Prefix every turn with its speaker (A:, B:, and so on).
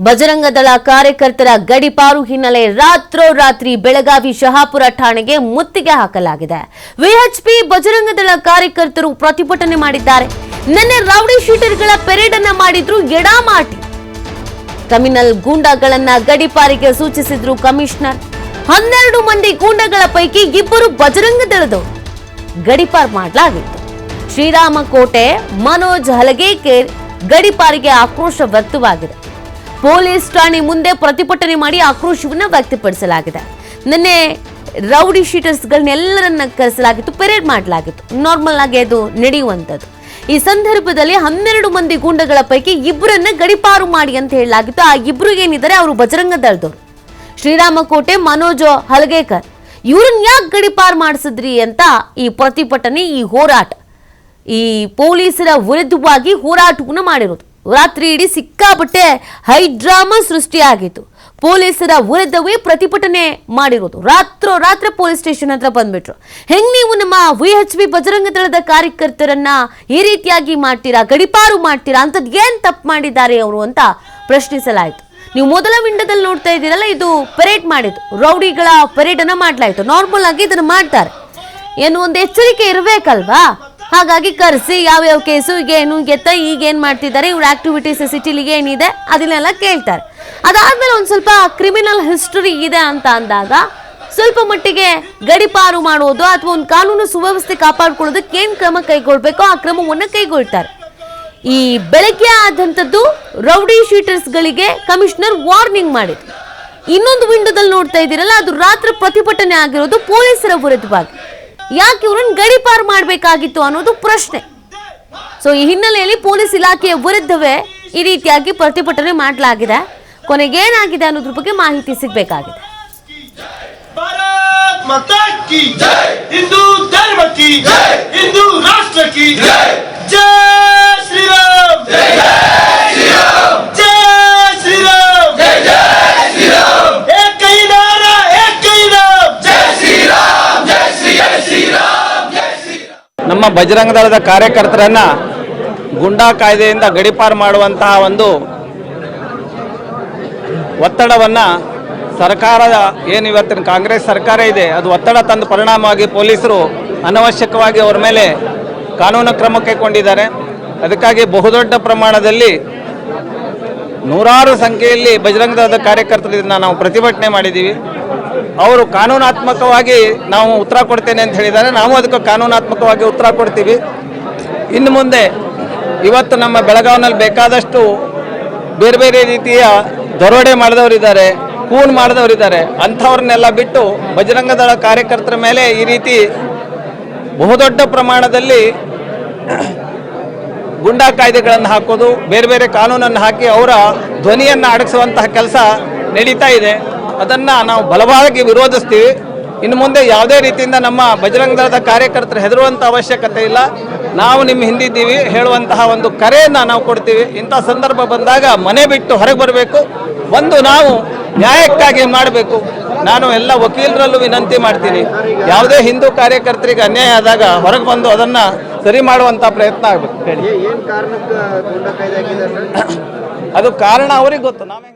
A: ಬಜರಂಗದಳ ಕಾರ್ಯಕರ್ತರ ಗಡಿಪಾರು ಹಿನ್ನೆಲೆ ರಾತ್ರೋರಾತ್ರಿ ಬೆಳಗಾವಿ ಶಹಾಪುರ ಠಾಣೆಗೆ ಮುತ್ತಿಗೆ ಹಾಕಲಾಗಿದೆ. ವಿಎಚ್ಪಿ ಬಜರಂಗದಳ ಕಾರ್ಯಕರ್ತರು ಪ್ರತಿಭಟನೆ ಮಾಡಿದ್ದಾರೆ. ನಿನ್ನೆ ರೌಡಿ ಶೀಟರ್ಗಳ ಪೆರೇಡ್ ಅನ್ನ ಮಾಡಿದ್ರು ಎಡಾಮಾಟಿ. Criminal ಗೂಂಡಾಗಳನ್ನ ಗಡಿಪಾರಿಗೆ ಸೂಚಿಸಿದ್ರು commissioner. 12 ಮಂದಿ ಗೂಂಡಾಗಳ ಪೈಕಿ 2 ಬಜರಂಗದಳದವರು ಗಡಿಪಾರ್ ಮಾಡಲಾಗಿತ್ತು. ಶ್ರೀರಾಮಕೋಟೆ ಮನೋಜ್ ಹಲಗೇಕರ್ ಗಡಿಪಾರಿಗೆ ಆಕ್ರೋಶ ವ್ಯಕ್ತವಾಗಿದೆ. ಪೊಲೀಸ್ ಠಾಣೆ ಮುಂದೆ ಪ್ರತಿಭಟನೆ ಮಾಡಿ ಆಕ್ರೋಶವನ್ನು ವ್ಯಕ್ತಪಡಿಸಲಾಗಿದೆ. ನಿನ್ನೆ ರೌಡಿ ಶೀಟರ್ಸ್ಗಳನ್ನೆಲ್ಲರನ್ನ ಕರೆಸಲಾಗಿತ್ತು, ಪೆರೇಡ್ ಮಾಡಲಾಗಿತ್ತು. ನಾರ್ಮಲ್ ಆಗಿ ಅದು ನಡೆಯುವಂಥದ್ದು. ಈ ಸಂದರ್ಭದಲ್ಲಿ 12 ಮಂದಿ ಗೂಂಡಗಳ ಪೈಕಿ 2ರನ್ನ ಗಡಿಪಾರು ಮಾಡಿ ಅಂತ ಹೇಳಲಾಗಿತ್ತು. ಆ 2 ಏನಿದ್ದಾರೆ ಅವರು ಬಜರಂಗ ದಳದವರು. ಶ್ರೀರಾಮಕೋಟೆ ಮನೋಜ್ ಹಲಗೇಕರ್ ಇವ್ರನ್ನ ಯಾಕೆ ಗಡಿಪಾರು ಮಾಡಿಸಿದ್ರಿ ಅಂತ ಈ ಪ್ರತಿಭಟನೆ, ಈ ಹೋರಾಟ, ಈ ಪೊಲೀಸರ ವಿರುದ್ಧವಾಗಿ ಹೋರಾಟವನ್ನು ಮಾಡಿರೋದು. ರಾತ್ರಿ ಇಡೀ ಸಿಕ್ಕಾಪಟ್ಟೆ ಹೈಡ್ರಾಮಾ ಸೃಷ್ಟಿಯಾಗಿತ್ತು. ಪೊಲೀಸರ ವಿರುದ್ಧವೇ ಪ್ರತಿಭಟನೆ ಮಾಡಿರೋದು. ರಾತ್ರಿ ಪೊಲೀಸ್ ಸ್ಟೇಷನ್ ಹತ್ರ ಬಂದ್ಬಿಟ್ರು. ಹೆಂಗ್ ನೀವು ನಮ್ಮ ವಿಎಚ್ಪಿ ಬಜರಂಗ ದಳದ ಕಾರ್ಯಕರ್ತರನ್ನ ಈ ರೀತಿಯಾಗಿ ಮಾಡ್ತೀರಾ, ಗಡಿಪಾರು ಮಾಡ್ತೀರಾ, ಅಂತದ್ ಏನ್ ತಪ್ಪು ಮಾಡಿದ್ದಾರೆ ಅವರು ಅಂತ ಪ್ರಶ್ನಿಸಲಾಯಿತು. ನೀವು ಮೊದಲ ವಿಂಡೋದಲ್ಲಿ ನೋಡ್ತಾ ಇದ್ದೀರಲ್ಲ, ಇದು ಪೆರೇಡ್ ಮಾಡಿದ್ದು, ರೌಡಿಗಳ ಪೆರೇಡ್ ಅನ್ನ ಮಾಡ್ಲಾಯ್ತು. ನಾರ್ಮಲ್ ಆಗಿ ಇದನ್ನ ಮಾಡ್ತಾರೆ, ಏನು ಒಂದು ಎಚ್ಚರಿಕೆ ಇರಬೇಕಲ್ವಾ. ಹಾಗಾಗಿ ಕರೆಸಿ ಯಾವ್ಯಾವ ಕೇಸು ಏನು ಎತ್ತ ಈಗೇನ್ ಮಾಡ್ತಿದ್ದಾರೆ, ಇವ್ರ ಆಕ್ಟಿವಿಟೀಸ್ ಸಿಟಿಲಿ ಏನಿದೆ ಅದನ್ನೆಲ್ಲ ಕೇಳ್ತಾರೆ. ಅದಾದ್ಮೇಲೆ ಒಂದ್ ಸ್ವಲ್ಪ ಕ್ರಿಮಿನಲ್ ಹಿಸ್ಟರಿ ಇದೆ ಅಂತ ಅಂದಾಗ ಸ್ವಲ್ಪ ಮಟ್ಟಿಗೆ ಗಡಿಪಾರು ಮಾಡೋದು ಅಥವಾ ಒಂದು ಕಾನೂನು ಸುವ್ಯವಸ್ಥೆ ಕಾಪಾಡ್ಕೊಳ್ಳೋದಕ್ಕೆ ಏನ್ ಕ್ರಮ ಕೈಗೊಳ್ಬೇಕೋ ಆ ಕ್ರಮವನ್ನು ಕೈಗೊಳ್ತಾರೆ. ಈ ಬೆಳಗ್ಗೆ ಆದಂಥದ್ದು ರೌಡಿ ಶೀಟರ್ಸ್ಗಳಿಗೆ ಕಮಿಷನರ್ ವಾರ್ನಿಂಗ್ ಮಾಡಿದ್ರು. ಇನ್ನೊಂದು ವಿಂಡೋದಲ್ಲಿ ನೋಡ್ತಾ ಇದ್ದೀರಲ್ಲ, ಅದು ರಾತ್ರಿ ಪ್ರತಿಭಟನೆ ಆಗಿರೋದು ಪೊಲೀಸರ ವಿರುದ್ಧವಾಗಿ. ಯಾಕೆ ಇವ್ರನ್ನ ಗಡಿಪಾರು ಮಾಡಬೇಕಾಗಿತ್ತು ಅನ್ನೋದು ಪ್ರಶ್ನೆ. ಸೊ ಈ ಹಿನ್ನೆಲೆಯಲ್ಲಿ ಪೊಲೀಸ್ ಇಲಾಖೆಯ ವಿರುದ್ಧವೇ ಈ ರೀತಿಯಾಗಿ ಪ್ರತಿಭಟನೆ ಮಾಡಲಾಗಿದೆ. ಕೊನೆಗೇನಾಗಿದೆ ಅನ್ನೋದ್ರ ಬಗ್ಗೆ ಮಾಹಿತಿ ಸಿಗಬೇಕಾಗಿದೆ.
B: ಹಿಂದೂ ಧರ್ಮ ಕಿ ಜೈ, ಹಿಂದೂ ರಾಷ್ಟ್ರ ಕಿ ಜೈ, ಜೈ ಶ್ರೀರಾಮ್, ಜೈ ಶ್ರೀರಾಮ್, ಜೈ ಶ್ರೀರಾಮ್, ಜೈ ಶ್ರೀರಾಮ್, ಏಕ ಹಿ ನಾರಾ, ಏಕ ಹಿ ನಾಮ್, ಜೈ ಶ್ರೀರಾಮ್, ಜೈ ಶ್ರೀರಾಮ್, ಜೈ ಶ್ರೀರಾಮ್.
C: ನಮ್ಮ ಬಜರಂಗ ದಳದ ಕಾರ್ಯಕರ್ತರನ್ನ ಗುಂಡಾ ಕಾಯ್ದೆಯಿಂದ ಗಡಿಪಾರು ಮಾಡುವಂತಹ ಒಂದು ಒತ್ತಡವನ್ನ ಸರ್ಕಾರದ ಏನು ಇವತ್ತಿನ ಕಾಂಗ್ರೆಸ್ ಸರ್ಕಾರ ಇದೆ ಅದು ಒತ್ತಡ ತಂದ ಪರಿಣಾಮವಾಗಿ ಪೊಲೀಸರು ಅನವಶ್ಯಕವಾಗಿ ಅವರ ಮೇಲೆ ಕಾನೂನು ಕ್ರಮ ಕೈಗೊಂಡಿದ್ದಾರೆ. ಅದಕ್ಕಾಗಿ ಬಹುದೊಡ್ಡ ಪ್ರಮಾಣದಲ್ಲಿ ನೂರಾರು ಸಂಖ್ಯೆಯಲ್ಲಿ ಬಜರಂಗ ದಳದ ಕಾರ್ಯಕರ್ತರು ಇದನ್ನು ನಾವು ಪ್ರತಿಭಟನೆ ಮಾಡಿದ್ದೀವಿ. ಅವರು ಕಾನೂನಾತ್ಮಕವಾಗಿ ನಾವು ಉತ್ತರ ಕೊಡ್ತೇನೆ ಅಂತ ಹೇಳಿದ್ದಾರೆ. ನಾವು ಅದಕ್ಕೆ ಕಾನೂನಾತ್ಮಕವಾಗಿ ಉತ್ತರ ಕೊಡ್ತೀವಿ. ಇನ್ನು ಮುಂದೆ ಇವತ್ತು ನಮ್ಮ ಬೆಳಗಾವಿನಲ್ಲಿ ಬೇಕಾದಷ್ಟು ಬೇರೆ ಬೇರೆ ರೀತಿಯ ದರೋಡೆ ಮಾಡಿದವರಿದ್ದಾರೆ, ಕೂನ್ ಮಾಡಿದವರಿದ್ದಾರೆ. ಅಂಥವ್ರನ್ನೆಲ್ಲ ಬಿಟ್ಟು ಬಜರಂಗ ದಳ ಕಾರ್ಯಕರ್ತರ ಮೇಲೆ ಈ ರೀತಿ ಬಹುದೊಡ್ಡ ಪ್ರಮಾಣದಲ್ಲಿ ಗುಂಡಾ ಕಾಯ್ದೆಗಳನ್ನು ಹಾಕೋದು, ಬೇರೆ ಬೇರೆ ಕಾನೂನನ್ನು ಹಾಕಿ ಅವರ ಧ್ವನಿಯನ್ನು ಅಡಗಿಸುವಂತಹ ಕೆಲಸ ನಡೀತಾ ಇದೆ. ಅದನ್ನು ನಾವು ಬಲವಾಗಿ ವಿರೋಧಿಸ್ತೀವಿ. ಇನ್ನು ಮುಂದೆ ಯಾವುದೇ ರೀತಿಯಿಂದ ನಮ್ಮ ಬಜರಂಗ ದಳದ ಕಾರ್ಯಕರ್ತರು ಹೆದರುವಂಥ ಅವಶ್ಯಕತೆ ಇಲ್ಲ. ನಾವು ನಿಮ್ಮ ಹಿಂದಿದ್ದೀವಿ ಹೇಳುವಂತಹ ಒಂದು ಕರೆಯನ್ನು ನಾವು ಕೊಡ್ತೀವಿ. ಇಂಥ ಸಂದರ್ಭ ಬಂದಾಗ ಮನೆ ಬಿಟ್ಟು ಹೊರಗೆ ಬರಬೇಕು. ಒಂದು ನಾವು ನ್ಯಾಯಕ್ಕಾಗಿ ಮಾಡಬೇಕು. ನಾನು ಎಲ್ಲ ವಕೀಲರಲ್ಲೂ ವಿನಂತಿ ಮಾಡ್ತೀನಿ, ಯಾವುದೇ ಹಿಂದೂ ಕಾರ್ಯಕರ್ತರಿಗೆ ಅನ್ಯಾಯ ಆದಾಗ ಹೊರಗೆ ಬಂದು ಅದನ್ನು ಸರಿ ಮಾಡುವಂಥ ಪ್ರಯತ್ನ ಆಗಬೇಕು. ಹೇಳಿ,
D: ಏನು ಕಾರಣಕ್ಕೆ
C: ಅದು ಕಾರಣ ಅವ್ರಿಗೆ ಗೊತ್ತು. ನಾವೇ